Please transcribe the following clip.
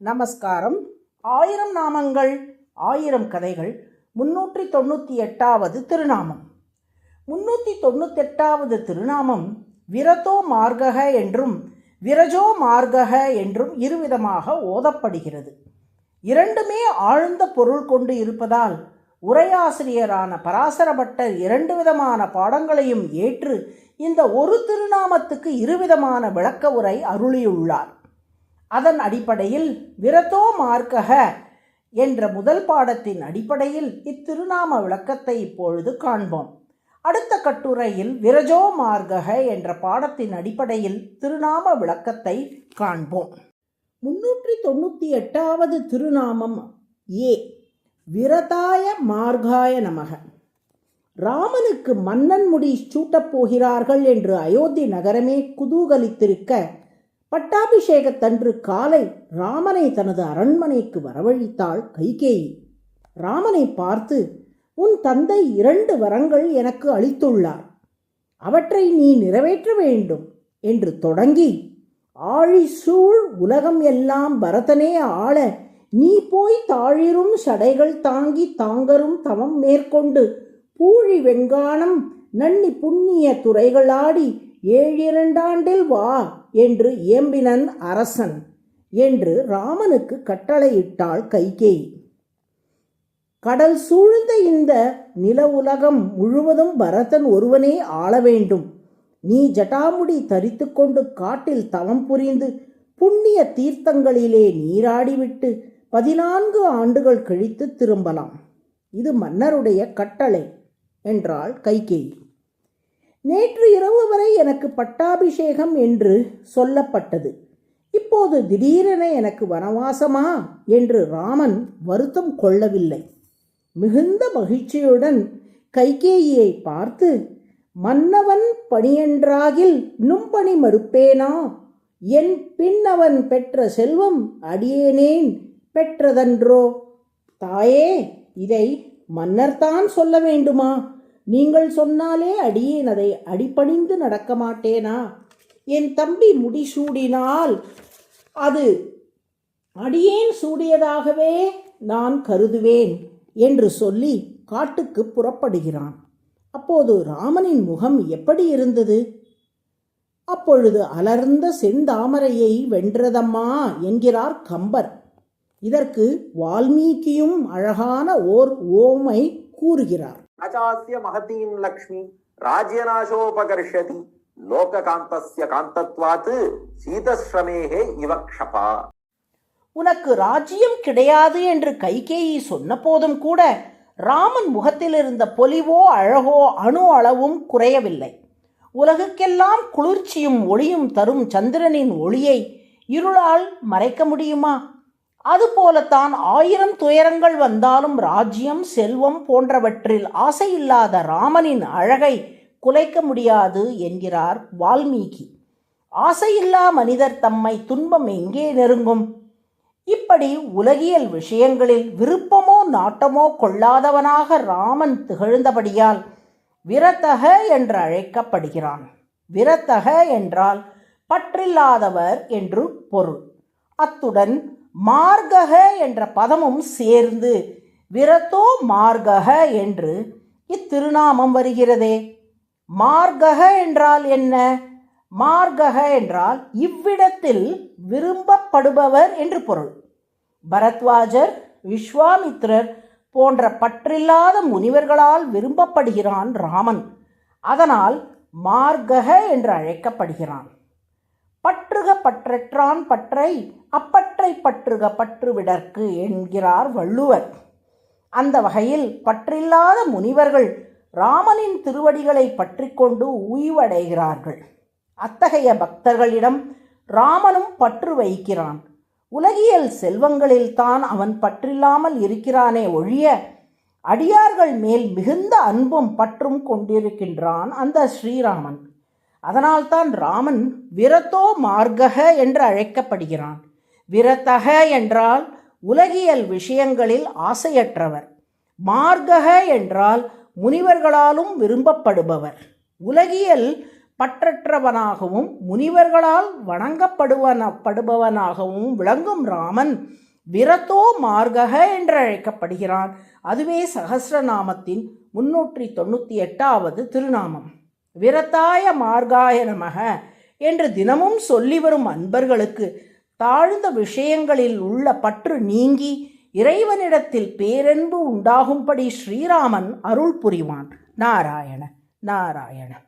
நமஸ்காரம். 1000 நாமங்கள் 1000 கதைகள் 398வது திருநாமம். 398வது திருநாமம் விரதோ மார்கக என்றும் விரஜோ மார்கக என்றும் இருவிதமாக ஓதப்படுகிறது. இரண்டுமே ஆழ்ந்த பொருள் கொண்டு இருப்பதால் உரையாசிரியரான பராசர பட்டர் 2 விதமான பாடங்களையும் ஏற்று இந்த ஒரு திருநாமத்துக்கு 2 விதமான விளக்க உரை அருளியுள்ளார். அதன் அடிப்படையில் விரதோ மார்கக என்ற முதல் பாடத்தின் அடிப்படையில் இத்திருநாம விளக்கத்தை இப்பொழுது காண்போம். அடுத்த கட்டுரையில் விரஜோ மார்கக என்ற பாடத்தின் அடிப்படையில் திருநாம விளக்கத்தை காண்போம். 398வது திருநாமம் ஏ விரதாய மார்காய நமக. ராமனுக்கு மன்னன் முடி சூட்டப் போகிறார்கள் என்று அயோத்தி நகரமே குதூகலித்திருக்க, பட்டாபிஷேகத்தன்று காலை ராமனை தனது அரண்மனைக்கு வரவழைத்தாள் கைகேயி. ராமனை பார்த்து, உன் தந்தை 2 வரங்கள் எனக்கு அளித்துள்ளார், அவற்றை நீ நிறைவேற்ற வேண்டும் என்று தொடங்கி, ஆழி சூழ் உலகம் எல்லாம் பரதனே ஆள நீ போய் தாழிரும் சடைகள் தாங்கி தாங்கரும் தவம் மேற்கொண்டு பூழி வெண்கானம் நன்னி புண்ணிய துறைகளாடி 7 ஆண்டில் வா என்று ஏம்பினன் அரசன் என்று ராமனுக்கு கட்டளையிட்டாள் கைகேயி. கடல் சூழ்ந்த இந்த நில உலகம் முழுவதும் பரதன் ஒருவனே ஆள வேண்டும். நீ ஜட்டாமுடி தரித்து கொண்டு காட்டில் தவம் புரிந்து புண்ணிய தீர்த்தங்களிலே நீராடிவிட்டு 14 ஆண்டுகள் கழித்து திரும்பலாம். இது மன்னருடைய கட்டளை என்றாள் கைகேயி. நேற்று இரவு வரை எனக்கு பட்டாபிஷேகம் என்று சொல்லப்பட்டது, இப்போது திடீரென எனக்கு வனவாசமா என்று ராமன் வருத்தம் கொள்ளவில்லை. மிகுந்த மகிழ்ச்சியுடன் கைகேயியை பார்த்து, மன்னவன் பணியென்றாகில் நும்பணி மறுப்பேனா, என் பின்னவன் பெற்ற செல்வம் அடியேனேன் பெற்றதன்றோ. தாயே, இதை மன்னர்தான் சொல்ல வேண்டுமா? நீங்கள் சொன்னாலே அடியேன் அதை அடிபணிந்து நடக்க மாட்டேனா? என் தம்பி முடிசூடினால் அது அடியேன் சூடியதாகவே நான் கருதுவேன் என்று சொல்லி காட்டுக்கு புறப்படுகிறான். அப்போது ராமனின் முகம் எப்படி இருந்தது? அப்பொழுது அலர்ந்த செந்தாமரையை வென்றதம்மா என்கிறார் கம்பர். இதற்கு வால்மீகியும் அழகான ஓர் ஓமை கூறுகிறார். அச்சாஸ்ய மகதீம் லக்ஷ்மி ராஜ்யநாசோபகர்ஷதி லோககாந்தஸ்ய காந்தத்வாத் சீதஸ்ரமேஹே இவக்ஷபா. உனக்கு ராஜ்யம் கிடையாது என்று கைகேயி சொன்ன போதும் கூட ராமன் முகத்தில் இருந்த பொலிவோ அழகோ அணு அளவும் குறையவில்லை. உலகுக்கெல்லாம் குளிர்ச்சியும் ஒளியும் தரும் சந்திரனின் ஒளியை இருளால் மறைக்க முடியுமா? அதுபோலத்தான் 1000 துயரங்கள் வந்தாலும் ராஜ்யம் செல்வம் போன்றவற்றில் ஆசையில்லாத ராமனின் அழகை குலைக்க முடியாது என்கிறார் வால்மீகி. ஆசையில்லா மனிதர் தம்மை துன்பம் எங்கே நெருங்கும்? இப்படி உலகியல் விஷயங்களில் விருப்பமோ நாட்டமோ கொள்ளாதவனாக ராமன் திகழ்ந்தபடியால் விரதக என்று அழைக்கப்படுகிறான். விரதக என்றால் பற்றில்லாதவர் என்று பொருள். அத்துடன் மார்கக என்ற பதமும் சேர்ந்து விரதோ மார்கக என்று இத்திருநாமம் வருகிறதே. மார்கக என்றால் என்ன? மார்கக என்றால் இவ்விடத்தில் விரும்பப்படுபவர் என்று பொருள். பரத்வாஜர், விஸ்வாமித்ரர் போன்ற பற்றில்லாத முனிவர்களால் விரும்பப்படுகிறான் ராமன். அதனால் மார்கக என்று அழைக்கப்படுகிறான். பற்றுக பற்றற்றான் பற்றை அப்பற்றை பற்றுக பற்றுவிடற்கு என்கிறார் வள்ளுவர். அந்த வகையில் பற்றில்லாத முனிவர்கள் ராமனின் திருவடிகளை பற்றி கொண்டு உய்வடைகிறார்கள். அத்தகைய பக்தர்களிடம் ராமனும் பற்று வைக்கிறான். உலகியல் செல்வங்களில் தான் அவன் பற்றில்லாமல் இருக்கிறானே ஒழிய அடியார்கள் மேல் மிகுந்த அன்பும் பற்றும் கொண்டிருக்கின்றான் அந்த ஸ்ரீராமன். அதனால்தான் ராமன் விரதோ மார்கக என்று அழைக்கப்படுகிறான். விரதக என்றால் உலகியல் விஷயங்களில் ஆசையற்றவர். மார்கக என்றால் முனிவர்களாலும் விரும்பப்படுபவர். உலகியல் பற்றற்றவனாகவும் முனிவர்களால் வணங்கப்படுபவனாகவும் விளங்கும் ராமன் விரதோ மார்கக என்று அழைக்கப்படுகிறான். அதுவே சகஸ்ரநாமத்தின் 398வது திருநாமம். விரதாய மார்காய நமக என்று தினமும் சொல்லி வரும் அன்பர்களுக்கு தாழ்ந்த விஷயங்களில் உள்ள பற்று நீங்கி இறைவனிடத்தில் பேரன்பு உண்டாகும்படி ஸ்ரீராமன் அருள் புரிவான். நாராயண நாராயண.